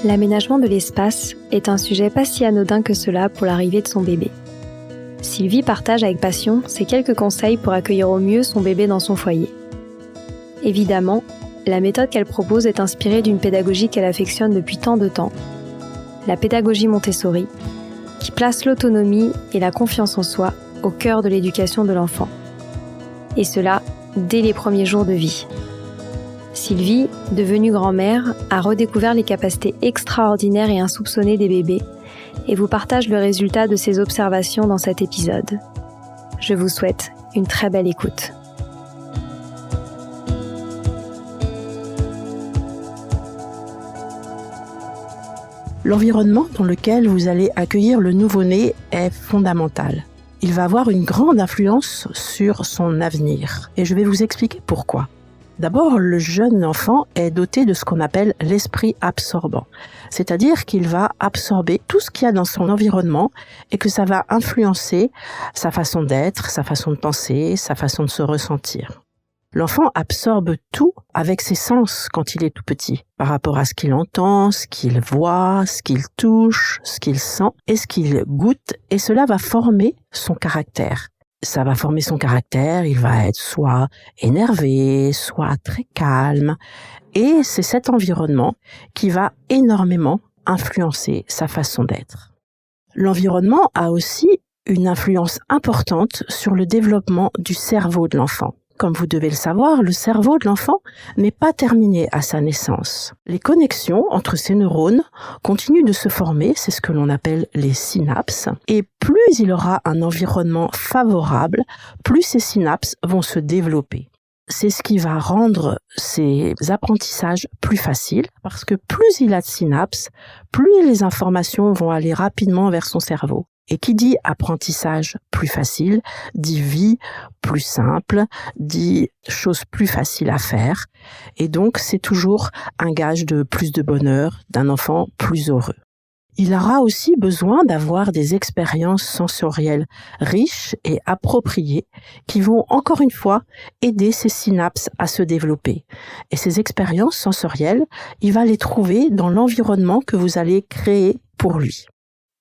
L'aménagement de l'espace est un sujet pas si anodin que cela pour l'arrivée de son bébé. Sylvie partage avec passion ses quelques conseils pour accueillir au mieux son bébé dans son foyer. Évidemment, la méthode qu'elle propose est inspirée d'une pédagogie qu'elle affectionne depuis tant de temps, la pédagogie Montessori, qui place l'autonomie et la confiance en soi au cœur de l'éducation de l'enfant. Et cela, dès les premiers jours de vie. Sylvie, devenue grand-mère, a redécouvert les capacités extraordinaires et insoupçonnées des bébés et vous partage le résultat de ses observations dans cet épisode. Je vous souhaite une très belle écoute. L'environnement dans lequel vous allez accueillir le nouveau-né est fondamental. Il va avoir une grande influence sur son avenir. Et je vais vous expliquer pourquoi. D'abord, le jeune enfant est doté de ce qu'on appelle l'esprit absorbant. C'est-à-dire qu'il va absorber tout ce qu'il y a dans son environnement et que ça va influencer sa façon d'être, sa façon de penser, sa façon de se ressentir. L'enfant absorbe tout avec ses sens quand il est tout petit, par rapport à ce qu'il entend, ce qu'il voit, ce qu'il touche, ce qu'il sent et ce qu'il goûte, et cela va former son caractère. Ça va former son caractère, il va être soit énervé, soit très calme, et c'est cet environnement qui va énormément influencer sa façon d'être. L'environnement a aussi une influence importante sur le développement du cerveau de l'enfant. Comme vous devez le savoir, le cerveau de l'enfant n'est pas terminé à sa naissance. Les connexions entre ces neurones continuent de se former, c'est ce que l'on appelle les synapses, et plus il aura un environnement favorable, plus ces synapses vont se développer. C'est ce qui va rendre ces apprentissages plus faciles, parce que plus il a de synapses, plus les informations vont aller rapidement vers son cerveau. Et qui dit apprentissage plus facile, dit vie plus simple, dit choses plus faciles à faire. Et donc, c'est toujours un gage de plus de bonheur, d'un enfant plus heureux. Il aura aussi besoin d'avoir des expériences sensorielles riches et appropriées qui vont, encore une fois, aider ses synapses à se développer. Et ces expériences sensorielles, il va les trouver dans l'environnement que vous allez créer pour lui.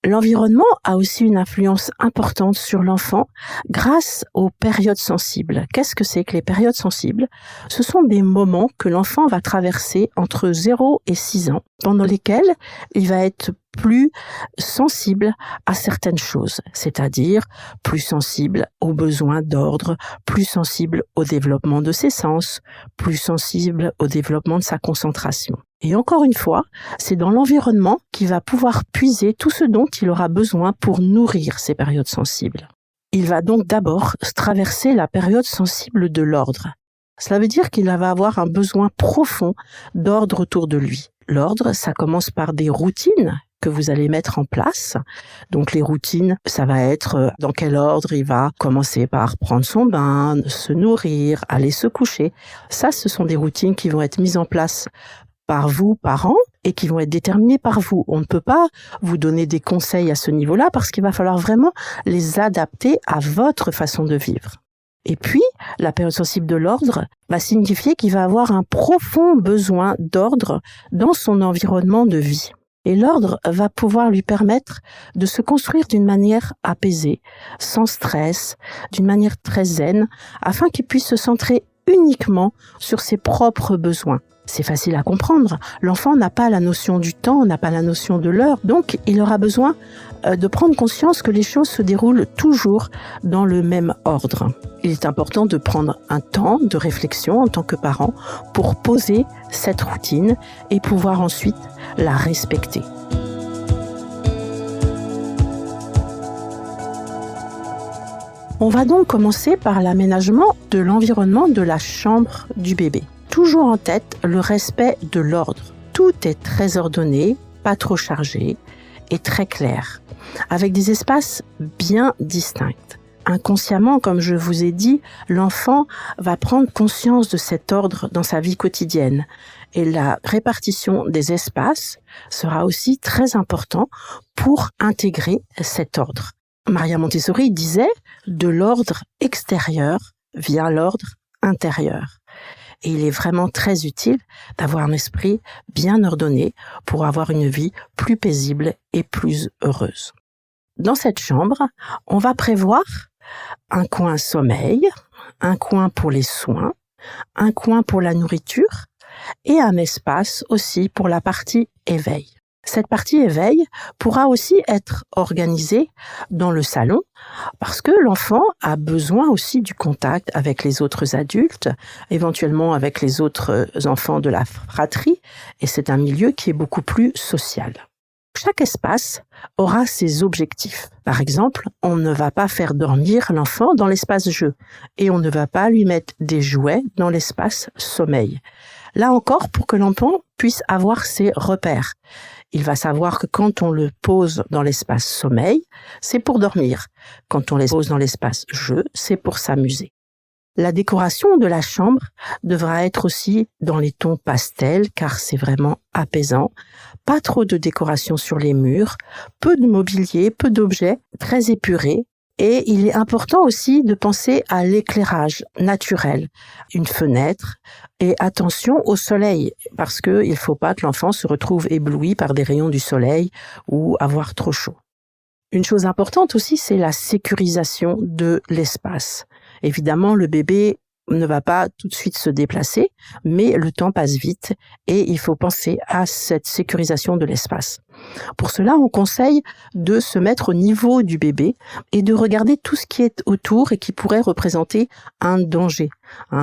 L'environnement a aussi une influence importante sur l'enfant grâce aux périodes sensibles. Qu'est-ce que c'est que les périodes sensibles ? Ce sont des moments que l'enfant va traverser entre 0 et 6 ans, pendant lesquels il va être plus sensible à certaines choses, c'est-à-dire plus sensible aux besoins d'ordre, plus sensible au développement de ses sens, plus sensible au développement de sa concentration. Et encore une fois, c'est dans l'environnement qu'il va pouvoir puiser tout ce dont il aura besoin pour nourrir ces périodes sensibles. Il va donc d'abord traverser la période sensible de l'ordre. Cela veut dire qu'il va avoir un besoin profond d'ordre autour de lui. L'ordre, ça commence par des routines que vous allez mettre en place. Donc les routines, ça va être dans quel ordre il va commencer par prendre son bain, se nourrir, aller se coucher. Ça, ce sont des routines qui vont être mises en place par vous, parents, et qui vont être déterminées par vous. On ne peut pas vous donner des conseils à ce niveau-là parce qu'il va falloir vraiment les adapter à votre façon de vivre. Et puis, la période sensible de l'ordre va signifier qu'il va avoir un profond besoin d'ordre dans son environnement de vie. Et l'ordre va pouvoir lui permettre de se construire d'une manière apaisée, sans stress, d'une manière très zen, afin qu'il puisse se centrer uniquement sur ses propres besoins. C'est facile à comprendre. L'enfant n'a pas la notion du temps, n'a pas la notion de l'heure, donc il aura besoin de prendre conscience que les choses se déroulent toujours dans le même ordre. Il est important de prendre un temps de réflexion en tant que parent pour poser cette routine et pouvoir ensuite la respecter. On va donc commencer par l'aménagement de l'environnement de la chambre du bébé. Toujours en tête le respect de l'ordre. Tout est très ordonné, pas trop chargé et très clair, avec des espaces bien distincts. Inconsciemment, comme je vous ai dit, l'enfant va prendre conscience de cet ordre dans sa vie quotidienne. Et la répartition des espaces sera aussi très important pour intégrer cet ordre. Maria Montessori disait « de l'ordre extérieur vient l'ordre intérieur ». Et il est vraiment très utile d'avoir un esprit bien ordonné pour avoir une vie plus paisible et plus heureuse. Dans cette chambre, on va prévoir un coin sommeil, un coin pour les soins, un coin pour la nourriture et un espace aussi pour la partie éveil. Cette partie éveil pourra aussi être organisée dans le salon parce que l'enfant a besoin aussi du contact avec les autres adultes, éventuellement avec les autres enfants de la fratrie, et c'est un milieu qui est beaucoup plus social. Chaque espace aura ses objectifs. Par exemple, on ne va pas faire dormir l'enfant dans l'espace jeu et on ne va pas lui mettre des jouets dans l'espace sommeil. Là encore, pour que l'enfant puisse avoir ses repères. Il va savoir que quand on le pose dans l'espace sommeil, c'est pour dormir. Quand on le pose dans l'espace jeu, c'est pour s'amuser. La décoration de la chambre devra être aussi dans les tons pastels car c'est vraiment apaisant. Pas trop de décoration sur les murs, peu de mobilier, peu d'objets, très épurés. Et il est important aussi de penser à l'éclairage naturel, une fenêtre et attention au soleil parce que il faut pas que l'enfant se retrouve ébloui par des rayons du soleil ou avoir trop chaud. Une chose importante aussi, c'est la sécurisation de l'espace. Évidemment, le bébé ne va pas tout de suite se déplacer, mais le temps passe vite et il faut penser à cette sécurisation de l'espace. Pour cela, on conseille de se mettre au niveau du bébé et de regarder tout ce qui est autour et qui pourrait représenter un danger.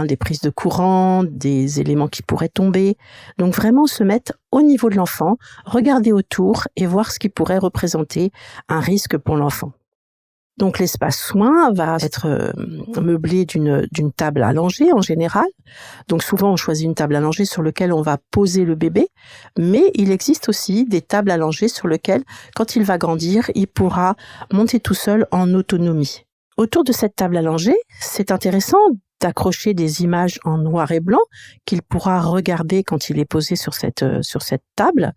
Des prises de courant, des éléments qui pourraient tomber. Donc vraiment se mettre au niveau de l'enfant, regarder autour et voir ce qui pourrait représenter un risque pour l'enfant. Donc l'espace soins va être meublé d'une table allongée en général. Donc souvent on choisit une table allongée sur laquelle on va poser le bébé, mais il existe aussi des tables allongées sur lesquelles, quand il va grandir, il pourra monter tout seul en autonomie. Autour de cette table allongée, c'est intéressant d'accrocher des images en noir et blanc qu'il pourra regarder quand il est posé sur cette table.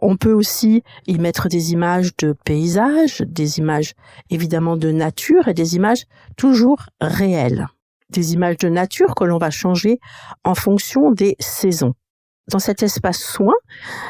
On peut aussi y mettre des images de paysages, des images évidemment de nature et des images toujours réelles. Des images de nature que l'on va changer en fonction des saisons. Dans cet espace soin,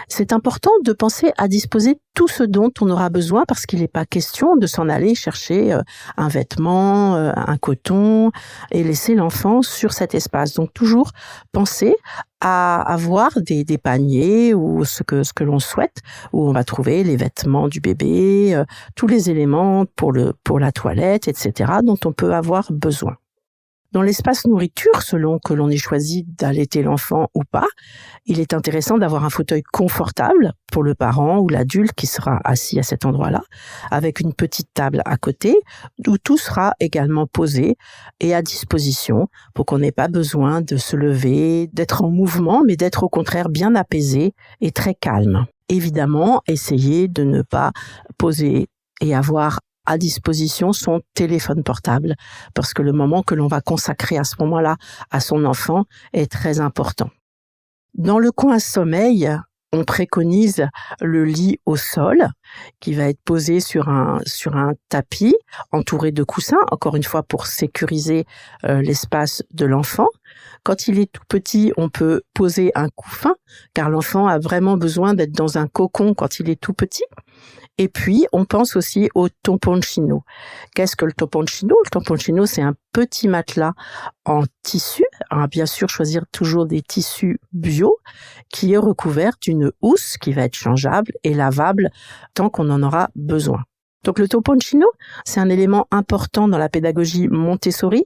c'est important de penser à disposer tout ce dont on aura besoin parce qu'il n'est pas question de s'en aller chercher un vêtement, un coton et laisser l'enfant sur cet espace. Donc toujours penser à avoir des paniers ou ce que l'on souhaite où on va trouver les vêtements du bébé, tous les éléments pour la toilette, etc. dont on peut avoir besoin. Dans l'espace nourriture, selon que l'on ait choisi d'allaiter l'enfant ou pas, il est intéressant d'avoir un fauteuil confortable pour le parent ou l'adulte qui sera assis à cet endroit-là, avec une petite table à côté où tout sera également posé et à disposition pour qu'on n'ait pas besoin de se lever, d'être en mouvement, mais d'être au contraire bien apaisé et très calme. Évidemment, essayez de ne pas poser et avoir à disposition son téléphone portable parce que le moment que l'on va consacrer à ce moment-là à son enfant est très important. Dans le coin sommeil, on préconise le lit au sol qui va être posé sur un tapis entouré de coussins, encore une fois pour sécuriser l'espace de l'enfant. Quand il est tout petit, on peut poser un couffin car l'enfant a vraiment besoin d'être dans un cocon quand il est tout petit. Et puis, on pense aussi au toponcino. Qu'est-ce que le toponcino? Le toponcino, c'est un petit matelas en tissu. Alors, bien sûr, choisir toujours des tissus bio qui est recouvert d'une housse qui va être changeable et lavable tant qu'on en aura besoin. Donc le toponcino, c'est un élément important dans la pédagogie Montessori.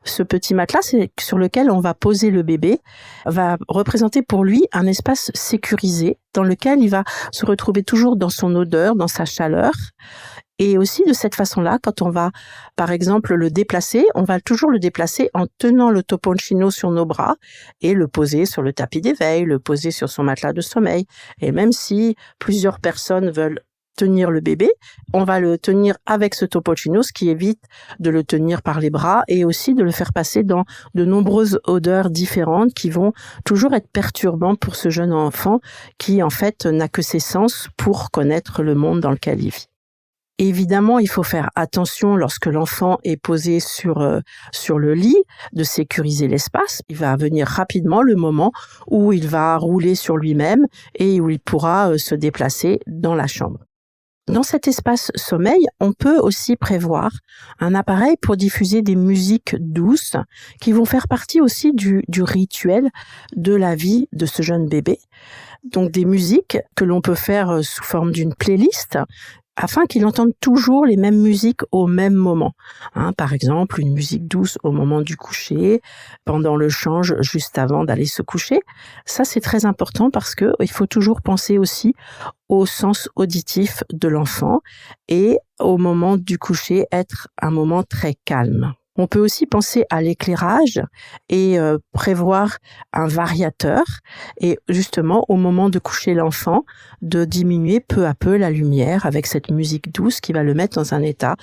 Ce petit matelas, c'est sur lequel on va poser le bébé, va représenter pour lui un espace sécurisé dans lequel il va se retrouver toujours dans son odeur, dans sa chaleur. Et aussi de cette façon-là, quand on va, par exemple, le déplacer, on va toujours le déplacer en tenant le toponcino sur nos bras et le poser sur le tapis d'éveil, le poser sur son matelas de sommeil. Et même si plusieurs personnes veulent tenir le bébé, on va le tenir avec ce toponcino, ce qui évite de le tenir par les bras et aussi de le faire passer dans de nombreuses odeurs différentes qui vont toujours être perturbantes pour ce jeune enfant qui, en fait, n'a que ses sens pour connaître le monde dans lequel il vit. Évidemment, il faut faire attention lorsque l'enfant est posé sur le lit, de sécuriser l'espace. Il va venir rapidement le moment où il va rouler sur lui-même et où il pourra se déplacer dans la chambre. Dans cet espace sommeil, on peut aussi prévoir un appareil pour diffuser des musiques douces qui vont faire partie aussi du rituel de la vie de ce jeune bébé. Donc des musiques que l'on peut faire sous forme d'une playlist afin qu'il entende toujours les mêmes musiques au même moment. Par exemple, une musique douce au moment du coucher, pendant le change juste avant d'aller se coucher. Ça, c'est très important parce que il faut toujours penser aussi au sens auditif de l'enfant et au moment du coucher être un moment très calme. On peut aussi penser à l'éclairage et prévoir un variateur et justement au moment de coucher l'enfant, de diminuer peu à peu la lumière avec cette musique douce qui va le mettre dans un état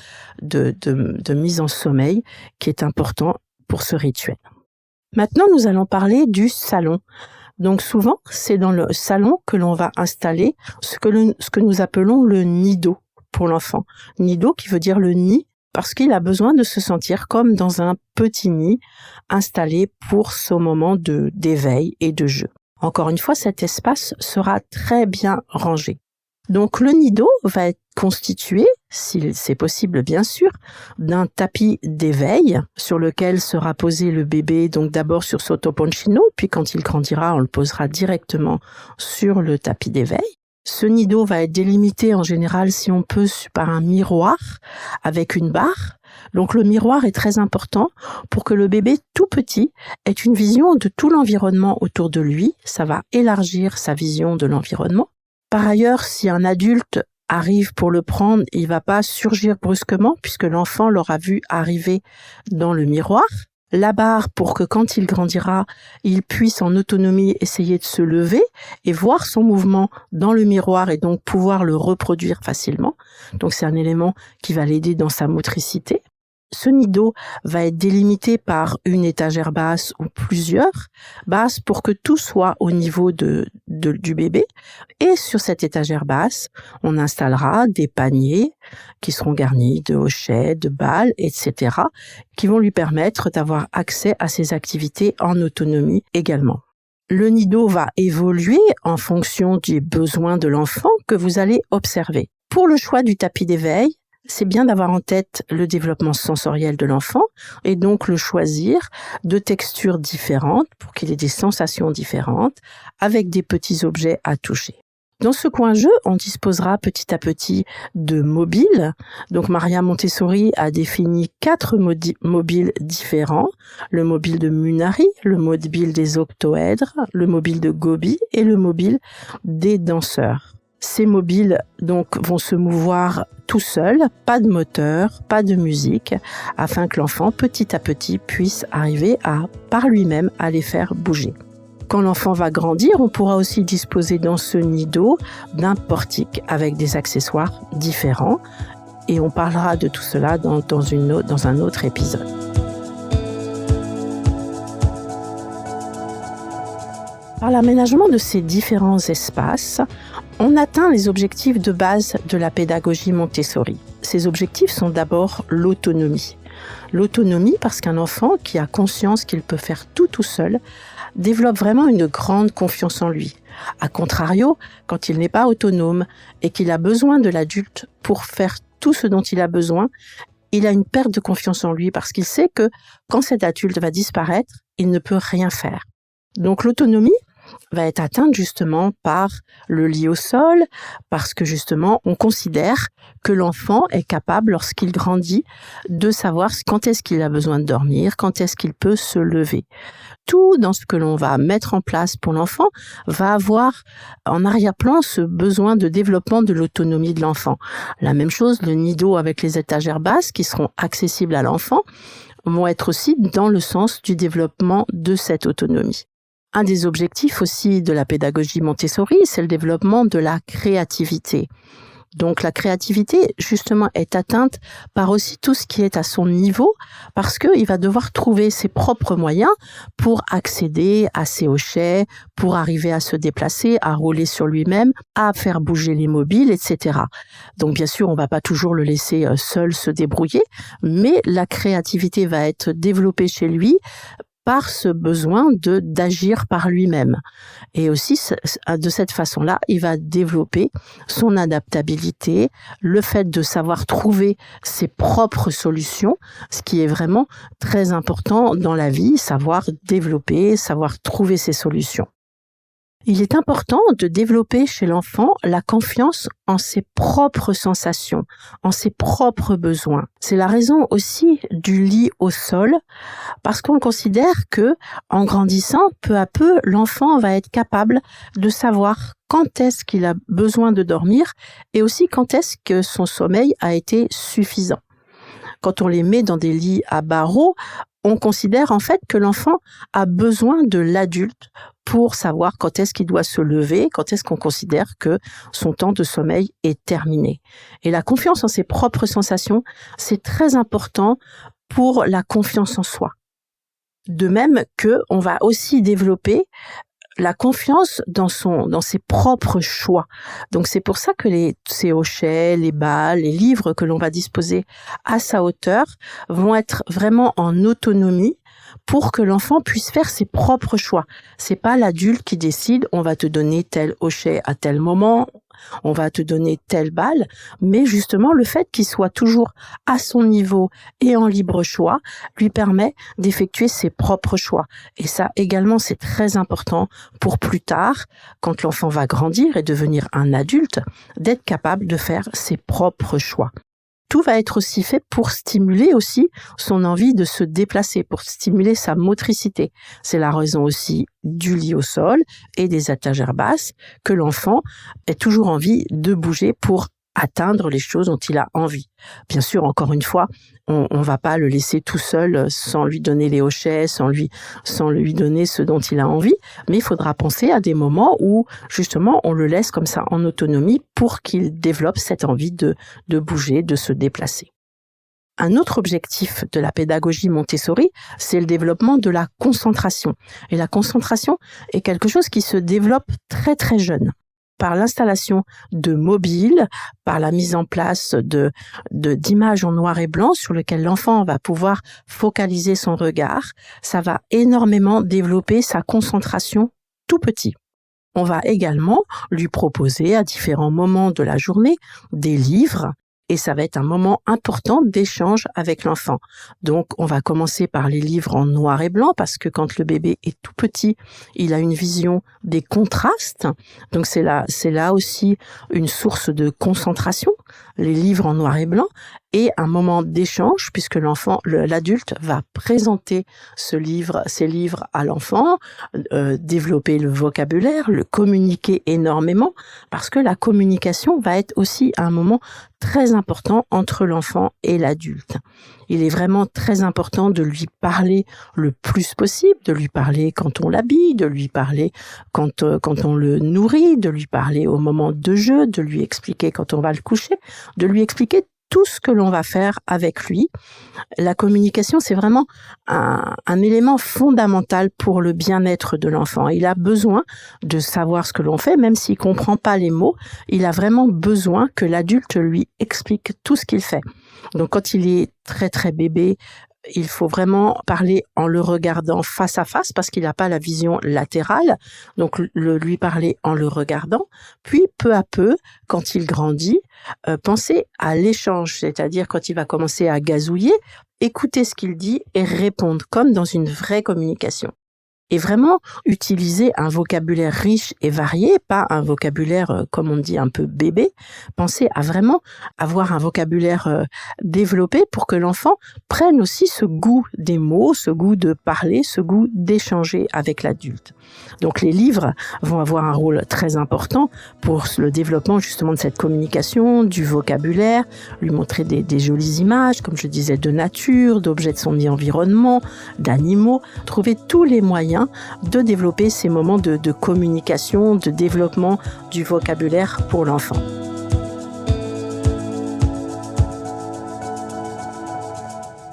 de mise en sommeil qui est important pour ce rituel. Maintenant, nous allons parler du salon. Donc souvent, c'est dans le salon que l'on va installer ce que nous appelons le nido pour l'enfant. Nido qui veut dire le nid, parce qu'il a besoin de se sentir comme dans un petit nid installé pour ce moment d'éveil et de jeu. Encore une fois, cet espace sera très bien rangé. Donc le nido va être constitué, si c'est possible bien sûr, d'un tapis d'éveil sur lequel sera posé le bébé, donc d'abord sur sottoponcino, puis quand il grandira, on le posera directement sur le tapis d'éveil. Ce nido va être délimité en général, si on peut, par un miroir avec une barre. Donc le miroir est très important pour que le bébé tout petit ait une vision de tout l'environnement autour de lui. Ça va élargir sa vision de l'environnement. Par ailleurs, si un adulte arrive pour le prendre, il va pas surgir brusquement puisque l'enfant l'aura vu arriver dans le miroir. La barre pour que quand il grandira, il puisse en autonomie essayer de se lever et voir son mouvement dans le miroir et donc pouvoir le reproduire facilement. Donc c'est un élément qui va l'aider dans sa motricité. Ce nido va être délimité par une étagère basse ou plusieurs basses pour que tout soit au niveau du bébé. Et sur cette étagère basse, on installera des paniers qui seront garnis de hochets, de balles, etc., qui vont lui permettre d'avoir accès à ces activités en autonomie également. Le nido va évoluer en fonction des besoins de l'enfant que vous allez observer. Pour le choix du tapis d'éveil, c'est bien d'avoir en tête le développement sensoriel de l'enfant et donc le choisir de textures différentes pour qu'il ait des sensations différentes avec des petits objets à toucher. Dans ce coin jeu, on disposera petit à petit de mobiles. Donc Maria Montessori a défini 4 mobiles différents. Le mobile de Munari, le mobile des octoèdres, le mobile de Gobi et le mobile des danseurs. Ces mobiles donc vont se mouvoir tout seuls, pas de moteur, pas de musique, afin que l'enfant petit à petit puisse arriver par lui-même à les faire bouger. Quand l'enfant va grandir, on pourra aussi disposer dans ce nido d'un portique avec des accessoires différents et on parlera de tout cela dans un autre épisode. Par l'aménagement de ces différents espaces, on atteint les objectifs de base de la pédagogie Montessori. Ces objectifs sont d'abord l'autonomie. L'autonomie parce qu'un enfant qui a conscience qu'il peut faire tout seul développe vraiment une grande confiance en lui. A contrario, quand il n'est pas autonome et qu'il a besoin de l'adulte pour faire tout ce dont il a besoin, il a une perte de confiance en lui parce qu'il sait que quand cet adulte va disparaître, il ne peut rien faire. Donc l'autonomie va être atteinte justement par le lit au sol, parce que justement on considère que l'enfant est capable, lorsqu'il grandit, de savoir quand est-ce qu'il a besoin de dormir, quand est-ce qu'il peut se lever. Tout dans ce que l'on va mettre en place pour l'enfant va avoir en arrière-plan ce besoin de développement de l'autonomie de l'enfant. La même chose, le nido avec les étagères basses qui seront accessibles à l'enfant vont être aussi dans le sens du développement de cette autonomie. Un des objectifs aussi de la pédagogie Montessori, c'est le développement de la créativité. Donc la créativité, justement, est atteinte par aussi tout ce qui est à son niveau, parce qu'il va devoir trouver ses propres moyens pour accéder à ses hochets, pour arriver à se déplacer, à rouler sur lui-même, à faire bouger les mobiles, etc. Donc bien sûr, on va pas toujours le laisser seul se débrouiller, mais la créativité va être développée chez lui par ce besoin d'agir par lui-même. Et aussi, de cette façon-là, il va développer son adaptabilité, le fait de savoir trouver ses propres solutions, ce qui est vraiment très important dans la vie, savoir développer, savoir trouver ses solutions. Il est important de développer chez l'enfant la confiance en ses propres sensations, en ses propres besoins. C'est la raison aussi du lit au sol, parce qu'on considère que, en grandissant, peu à peu, l'enfant va être capable de savoir quand est-ce qu'il a besoin de dormir et aussi quand est-ce que son sommeil a été suffisant. Quand on les met dans des lits à barreaux, on considère en fait que l'enfant a besoin de l'adulte pour savoir quand est-ce qu'il doit se lever, quand est-ce qu'on considère que son temps de sommeil est terminé. Et la confiance en ses propres sensations, c'est très important pour la confiance en soi. De même que on va aussi développer la confiance dans ses propres choix. Donc c'est pour ça que ces hochets, les balles, les livres que l'on va disposer à sa hauteur vont être vraiment en autonomie pour que l'enfant puisse faire ses propres choix. C'est pas l'adulte qui décide, on va te donner tel hochet à tel moment, on va te donner telle balle, mais justement le fait qu'il soit toujours à son niveau et en libre choix lui permet d'effectuer ses propres choix. Et ça également, c'est très important pour plus tard, quand l'enfant va grandir et devenir un adulte, d'être capable de faire ses propres choix. Tout va être aussi fait pour stimuler aussi son envie de se déplacer, pour stimuler sa motricité. C'est la raison aussi du lit au sol et des étagères basses que l'enfant ait toujours envie de bouger pour atteindre les choses dont il a envie. Bien sûr, encore une fois, on va pas le laisser tout seul sans lui donner les hochets, sans lui donner ce dont il a envie, mais il faudra penser à des moments où justement on le laisse comme ça en autonomie pour qu'il développe cette envie de bouger, de se déplacer. Un autre objectif de la pédagogie Montessori, c'est le développement de la concentration. Et la concentration est quelque chose qui se développe très très jeune, par l'installation de mobiles, par la mise en place d'images en noir et blanc sur lesquelles l'enfant va pouvoir focaliser son regard. Ça va énormément développer sa concentration tout petit. On va également lui proposer à différents moments de la journée des livres. Et ça va être un moment important d'échange avec l'enfant. Donc, on va commencer par les livres en noir et blanc parce que quand le bébé est tout petit, il a une vision des contrastes. Donc, c'est là aussi une source de concentration, les livres en noir et blanc, et un moment d'échange puisque l'adulte va présenter ces livres à l'enfant, développer le vocabulaire, le communiquer énormément parce que la communication va être aussi un moment très important entre l'enfant et l'adulte. Il est vraiment très important de lui parler le plus possible, de lui parler quand on l'habille, de lui parler quand on le nourrit, de lui parler au moment de jeu, de lui expliquer quand on va le coucher, de lui expliquer tout ce que l'on va faire avec lui. La communication, c'est vraiment un élément fondamental pour le bien-être de l'enfant. Il a besoin de savoir ce que l'on fait, même s'il comprend pas les mots. Il a vraiment besoin que l'adulte lui explique tout ce qu'il fait. Donc, quand il est très, très bébé, il faut vraiment parler en le regardant face à face parce qu'il n'a pas la vision latérale. Donc, lui parler en le regardant. Puis, peu à peu, quand il grandit, penser à l'échange, c'est-à-dire quand il va commencer à gazouiller, écouter ce qu'il dit et répondre comme dans une vraie communication. Et vraiment utiliser un vocabulaire riche et varié, pas un vocabulaire, comme on dit, un peu bébé. Penser à vraiment avoir un vocabulaire développé pour que l'enfant prenne aussi ce goût des mots, ce goût de parler, ce goût d'échanger avec l'adulte. Donc les livres vont avoir un rôle très important pour le développement justement de cette communication, du vocabulaire, lui montrer des jolies images, comme je disais, de nature, d'objets de son environnement, d'animaux, trouver tous les moyens de développer ces moments de communication, de développement du vocabulaire pour l'enfant.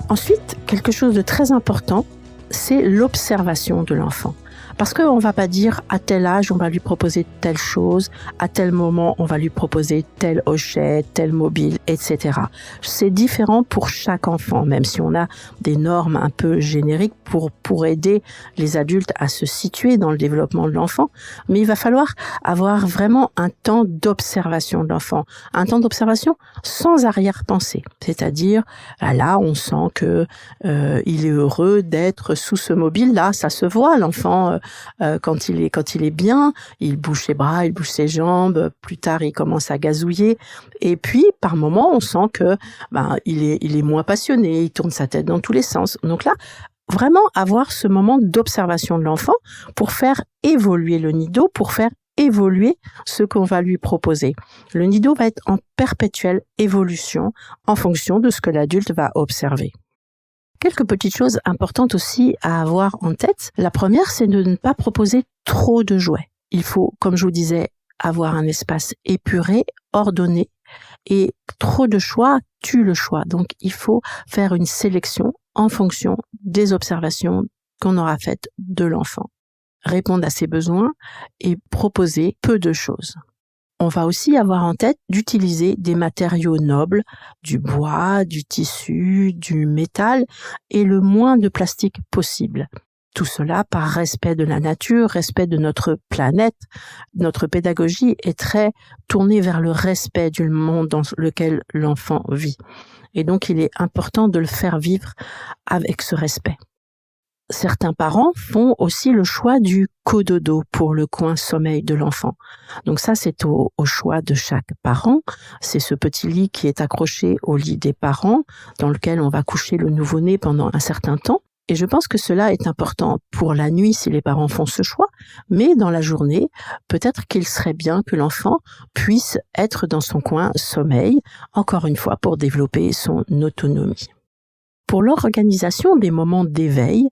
Ensuite, quelque chose de très important, c'est l'observation de l'enfant. Parce qu'on ne va pas dire à tel âge on va lui proposer telle chose, à tel moment on va lui proposer tel hochet, tel mobile, etc. C'est différent pour chaque enfant, même si on a des normes un peu génériques pour aider les adultes à se situer dans le développement de l'enfant. Mais il va falloir avoir vraiment un temps d'observation de l'enfant, un temps d'observation sans arrière-pensée. C'est-à-dire, là on sent que il est heureux d'être sous ce mobile-là, ça se voit, l'enfant quand il est bien, il bouge ses bras, il bouge ses jambes, plus tard il commence à gazouiller, et puis par moments on sent que il est moins passionné, il tourne sa tête dans tous les sens. Donc là, vraiment avoir ce moment d'observation de l'enfant pour faire évoluer le nido, pour faire évoluer ce qu'on va lui proposer. Le nido va être en perpétuelle évolution en fonction de ce que l'adulte va observer. Quelques petites choses importantes aussi à avoir en tête. La première, c'est de ne pas proposer trop de jouets. Il faut, comme je vous disais, avoir un espace épuré, ordonné, et trop de choix tue le choix. Donc, il faut faire une sélection en fonction des observations qu'on aura faites de l'enfant. Répondre à ses besoins et proposer peu de choses. On va aussi avoir en tête d'utiliser des matériaux nobles, du bois, du tissu, du métal et le moins de plastique possible. Tout cela par respect de la nature, respect de notre planète. Notre pédagogie est très tournée vers le respect du monde dans lequel l'enfant vit. Et donc il est important de le faire vivre avec ce respect. Certains parents font aussi le choix du cododo pour le coin sommeil de l'enfant. Donc ça, c'est au choix de chaque parent. C'est ce petit lit qui est accroché au lit des parents, dans lequel on va coucher le nouveau-né pendant un certain temps. Et je pense que cela est important pour la nuit si les parents font ce choix, mais dans la journée, peut-être qu'il serait bien que l'enfant puisse être dans son coin sommeil, encore une fois pour développer son autonomie. Pour l'organisation des moments d'éveil,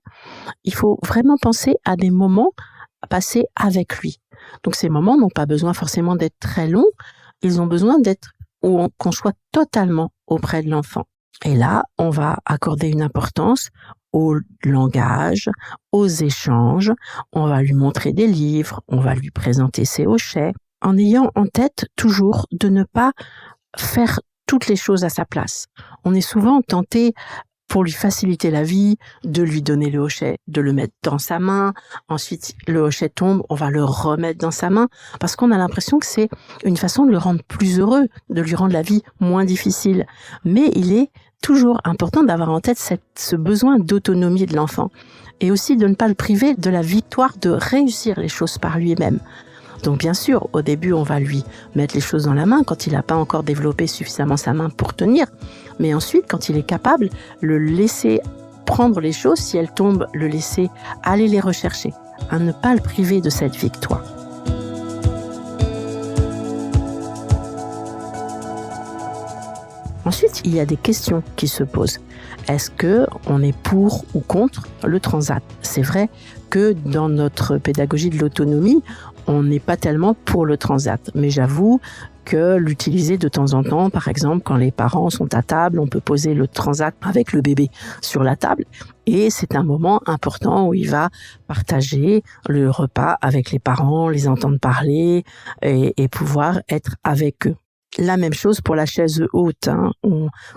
il faut vraiment penser à des moments passés avec lui. Donc ces moments n'ont pas besoin forcément d'être très longs, ils ont besoin qu'on soit totalement auprès de l'enfant. Et là, on va accorder une importance au langage, aux échanges, on va lui montrer des livres, on va lui présenter ses hochets, en ayant en tête toujours de ne pas faire toutes les choses à sa place. On est souvent tenté, pour lui faciliter la vie, de lui donner le hochet, de le mettre dans sa main. Ensuite, le hochet tombe, on va le remettre dans sa main, parce qu'on a l'impression que c'est une façon de le rendre plus heureux, de lui rendre la vie moins difficile. Mais il est toujours important d'avoir en tête ce besoin d'autonomie de l'enfant, et aussi de ne pas le priver de la victoire de réussir les choses par lui-même. Donc bien sûr, au début, on va lui mettre les choses dans la main quand il n'a pas encore développé suffisamment sa main pour tenir. Mais ensuite, quand il est capable, le laisser prendre les choses, si elles tombent, le laisser aller les rechercher, à ne pas le priver de cette victoire. Ensuite, il y a des questions qui se posent. Est-ce qu'on est pour ou contre le transat ? C'est vrai que dans notre pédagogie de l'autonomie, on n'est pas tellement pour le transat. Mais j'avoue que l'utiliser de temps en temps, par exemple, quand les parents sont à table, on peut poser le transat avec le bébé sur la table. Et c'est un moment important où il va partager le repas avec les parents, les entendre parler et pouvoir être avec eux. La même chose pour la chaise haute.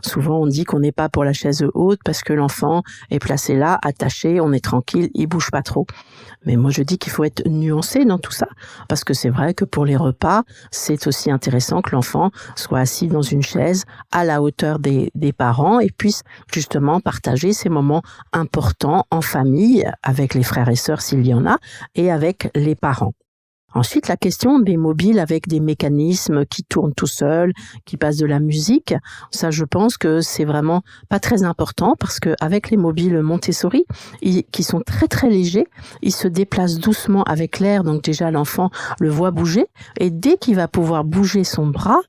Souvent, on dit qu'on n'est pas pour la chaise haute parce que l'enfant est placé là, attaché, on est tranquille, il bouge pas trop. Mais moi, je dis qu'il faut être nuancé dans tout ça, parce que c'est vrai que pour les repas, c'est aussi intéressant que l'enfant soit assis dans une chaise à la hauteur des parents et puisse justement partager ces moments importants en famille, avec les frères et sœurs s'il y en a, et avec les parents. Ensuite, la question des mobiles avec des mécanismes qui tournent tout seuls, qui passent de la musique, ça je pense que c'est vraiment pas très important parce que avec les mobiles Montessori, qui sont très très légers, ils se déplacent doucement avec l'air, donc déjà l'enfant le voit bouger et dès qu'il va pouvoir bouger son bras,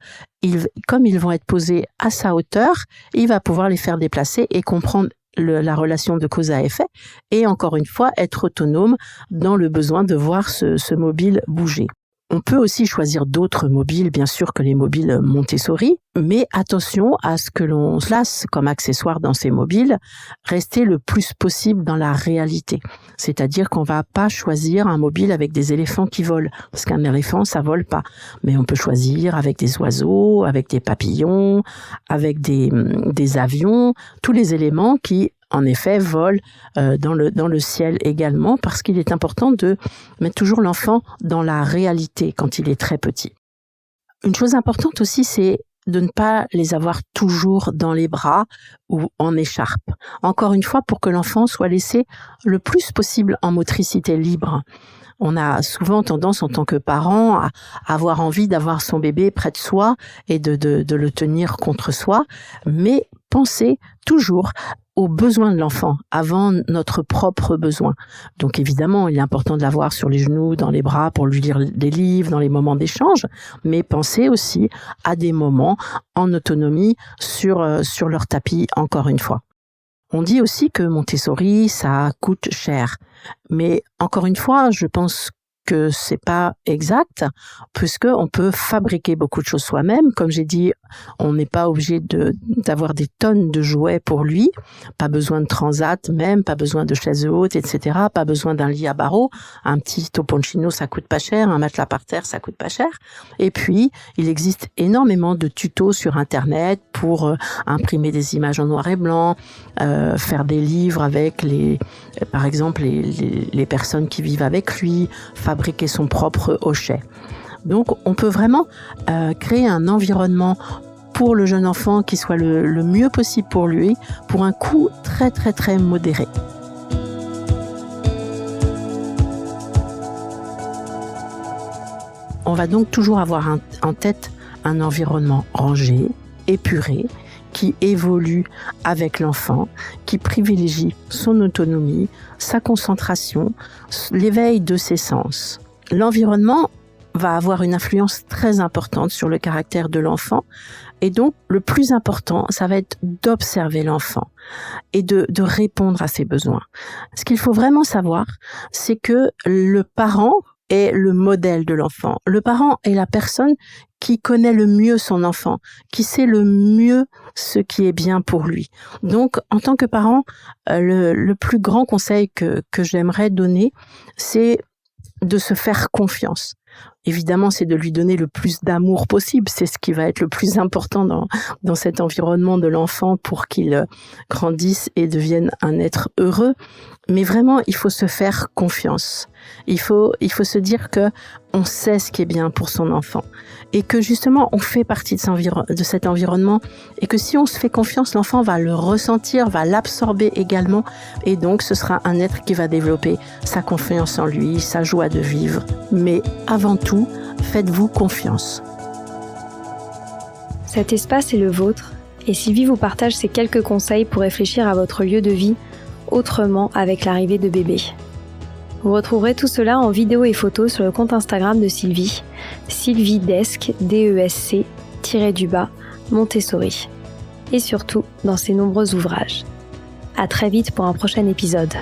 comme ils vont être posés à sa hauteur, il va pouvoir les faire déplacer et comprendre la relation de cause à effet et encore une fois être autonome dans le besoin de voir ce mobile bouger. On peut aussi choisir d'autres mobiles, bien sûr que les mobiles Montessori, mais attention à ce que l'on place comme accessoire dans ces mobiles, rester le plus possible dans la réalité. C'est-à-dire qu'on va pas choisir un mobile avec des éléphants qui volent, parce qu'un éléphant, ça vole pas. Mais on peut choisir avec des oiseaux, avec des papillons, avec des avions, tous les éléments qui en effet, vole dans le ciel également, parce qu'il est important de mettre toujours l'enfant dans la réalité quand il est très petit. Une chose importante aussi, c'est de ne pas les avoir toujours dans les bras ou en écharpe. Encore une fois, pour que l'enfant soit laissé le plus possible en motricité libre. On a souvent tendance en tant que parent à avoir envie d'avoir son bébé près de soi et de le tenir contre soi, mais pensez toujours aux besoins de l'enfant avant notre propre besoin. Donc évidemment, il est important de l'avoir sur les genoux, dans les bras pour lui lire des livres, dans les moments d'échange, mais pensez aussi à des moments en autonomie sur leur tapis, encore une fois. On dit aussi que Montessori, ça coûte cher. Mais encore une fois, je pense que c'est pas exact, puisque on peut fabriquer beaucoup de choses soi-même. Comme j'ai dit, on n'est pas obligé d'avoir des tonnes de jouets pour lui. Pas besoin de transat même, pas besoin de chaises hautes, etc. Pas besoin d'un lit à barreaux. Un petit toponcino, ça coûte pas cher. Un matelas par terre, ça coûte pas cher. Et puis, il existe énormément de tutos sur Internet pour imprimer des images en noir et blanc, faire des livres avec par exemple, les personnes qui vivent avec lui, fabriquer son propre hochet. Donc, on peut vraiment créer un environnement pour le jeune enfant qui soit le mieux possible pour lui, pour un coût très, très, très modéré. On va donc toujours avoir en tête un environnement rangé, épuré, qui évolue avec l'enfant, qui privilégie son autonomie, sa concentration, l'éveil de ses sens. L'environnement va avoir une influence très importante sur le caractère de l'enfant, et donc le plus important, ça va être d'observer l'enfant et de répondre à ses besoins. Ce qu'il faut vraiment savoir, c'est que le parent est le modèle de l'enfant. Le parent est la personne qui connaît le mieux son enfant, qui sait le mieux ce qui est bien pour lui. Donc, en tant que parent, le plus grand conseil que j'aimerais donner, c'est de se faire confiance. Évidemment, c'est de lui donner le plus d'amour possible. C'est ce qui va être le plus important dans cet environnement de l'enfant pour qu'il grandisse et devienne un être heureux. Mais vraiment, il faut se faire confiance. Il faut se dire que on sait ce qui est bien pour son enfant et que justement, on fait partie de cet environnement et que si on se fait confiance, l'enfant va le ressentir, va l'absorber également et donc ce sera un être qui va développer sa confiance en lui, sa joie de vivre. Mais avant tout, faites-vous confiance. Cet espace est le vôtre et Sylvie vous partage ses quelques conseils pour réfléchir à votre lieu de vie autrement avec l'arrivée de bébé. Vous retrouverez tout cela en vidéo et photo sur le compte Instagram de Sylvie, sylviedesc, DESC, Montessori, et surtout dans ses nombreux ouvrages. À très vite pour un prochain épisode.